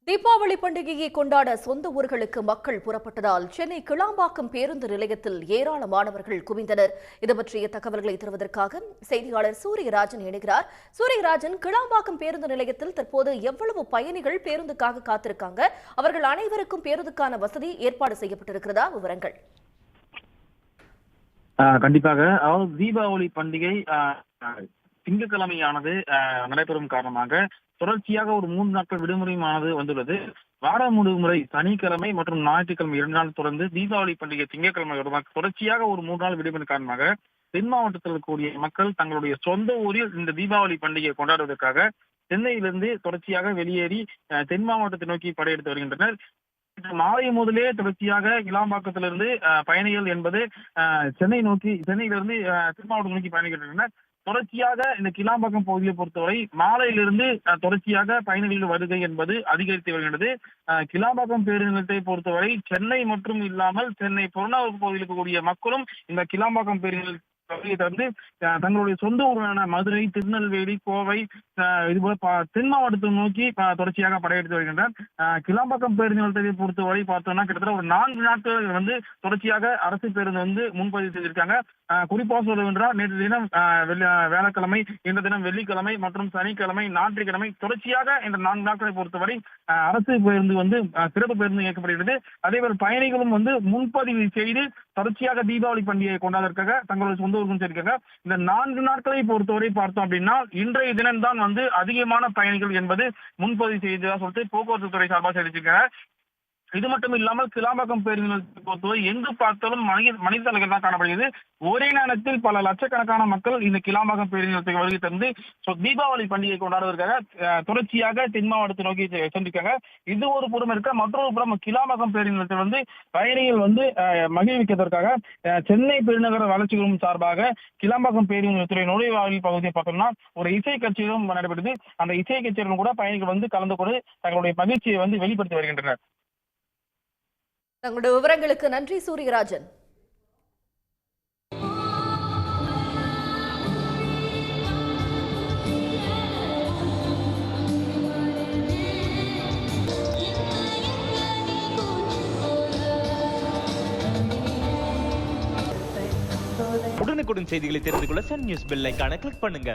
தீபாவளி பண்டிகையை கொண்டாட சொந்த ஊர்களுக்கு மக்கள் புறப்பட்டதால் சென்னை கிளாம்பாக்கம் பேருந்து நிலையத்தில் ஏராளமானவர்கள் குவிந்தனர். இது பற்றிய தகவல்களை தருவதற்காக செய்தியாளர் சூரியராஜன் இணைகிறார். சூரியராஜன், கிளாம்பாக்கம் பேருந்து நிலையத்தில் தற்போது எவ்வளவு பயணிகள் பேருந்துக்காக காத்திருக்காங்க? அவர்கள் அனைவருக்கும் பேருந்துக்கான வசதி ஏற்பாடு செய்யப்பட்டிருக்கிறதா? விவரங்கள். கண்டிப்பாக. அதாவது தீபாவளி பண்டிகை திங்கட்கிழமையானது நடைபெறும் காரணமாக தொடர்ச்சியாக ஒரு 3 நாட்கள் விடுமுறையானது வந்துள்ளது. வார விடுமுறை சனிக்கிழமை மற்றும் ஞாயிற்றுக்கிழமை 2 நாள் தொடர்ந்து தீபாவளி பண்டிகை திங்கட்கிழமை தொடர்ச்சியாக ஒரு 3 நாள் விடுமுறை காரணமாக தென் மாவட்டத்தில் இருக்கக்கூடிய மக்கள் தங்களுடைய சொந்த ஊரில் இந்த தீபாவளி பண்டிகையை கொண்டாடுவதற்காக சென்னையிலிருந்து தொடர்ச்சியாக வெளியேறி தென் மாவட்டத்தை நோக்கி படையெடுத்து வருகின்றனர். மாலை முதலே தொடர்ச்சியாக கிளாம்பாக்கத்திலிருந்து பயணிகள் என்பது சென்னையிலிருந்து தென் மாவட்டம் நோக்கி பயணிக்கின்றனர். தொடர்ச்சியாக இந்த கிளாம்பாக்கம் பகுதியை பொறுத்தவரை மாலையிலிருந்து தொடர்ச்சியாக பயணிகளின் வருகை என்பது அதிகரித்து வருகின்றது. கிளாம்பாக்கம் பேருந்து நிலையத்தை பொறுத்தவரை சென்னை மற்றும் இல்லாமல் சென்னை புறநகர் பகுதியில் இருக்கக்கூடிய மக்களும் இந்த கிளாம்பாக்கம் பேருந்து தந்து தங்களுடைய சொந்த ஊரான மதுரை, திருநெல்வேலி, கோவை இதுபோல தென் மாவட்டத்தை நோக்கி தொடர்ச்சியாக படையெடுத்து வருகின்றனர். கிளாம்பாக்கம் பேருந்து நிலையத்தை பொறுத்தவரை பார்த்தோம்னா கிட்டத்தட்ட ஒரு 4 நாட்கள் தொடர்ச்சியாக அரசு பேருந்து முன்பதிவு செய்திருக்காங்க. குறிப்பாக சொல்லுகின்றார், நேற்று தினம் வியாழக்கிழமை, இன்று தினம் வெள்ளிக்கிழமை மற்றும் சனிக்கிழமை, ஞாயிற்றுக்கிழமை தொடர்ச்சியாக இந்த 4 நாட்களை பொறுத்தவரை அரசு பேருந்து சிறப்பு பேருந்து இயக்கப்படுகிறது. அதேபோல் பயணிகளும் முன்பதிவு செய்து தொடர்ச்சியாக தீபாவளி பண்டிகையை கொண்டாடுவதற்காக தங்களுடைய சொந்த ஊருக்கும் சேர்க்காங்க. இந்த 4 நாட்களை பொறுத்தவரை பார்த்தோம் அப்படின்னா இன்றைய தினம்தான் அதிகமான பயணிகள் என்பது முன்பதிவு செய்ததாக சொல்லிட்டு போக்குவரத்து துறை சார்பாக தெரிவிச்சிருக்காங்க. இது மட்டும் இல்லாமல் கிளாம்பாக்கம் பேருந்து நிலையத்தை பொறுத்தவரை எங்கு பார்த்தாலும் மனித தலைகள் தான் காணப்படுகிறது. ஒரே நேரத்தில் பல லட்சக்கணக்கான மக்கள் இந்த கிளாம்பாக்கம் பேருந்து நிலையத்துக்கு வருகை தந்து தீபாவளி பண்டிகை கொண்டாடுவதற்காக தொடர்ச்சியாக தென் மாவட்டத்தை நோக்கி சென்றிருக்காங்க. இது ஒரு புறம் இருக்க, மற்றொரு புறம் கிளாம்பாக்கம் பேருந்து நிலையத்தில் பயணிகள் மகிழ்விக்கிறதற்காக சென்னை பெருநகர வளர்ச்சி குழுமம் சார்பாக கிளாம்பாக்கம் பேருந்து நிலையத்துறை நுழைவாயில் பகுதியை பார்த்தோம்னா ஒரு இசை கட்சியும் நடைபெறுது. அந்த இசை கட்சியிலும் கூட பயணிகள் கலந்து கொண்டு தங்களுடைய மகிழ்ச்சியை வெளிப்படுத்தி வருகின்றனர். தங்களுடைய விவரங்களுக்கு நன்றி சூரியராஜன். உடனுக்குடன் செய்திகளை தெரிந்து கொள்ள சன் நியூஸ் பெல் ஐகானை கிளிக் பண்ணுங்க.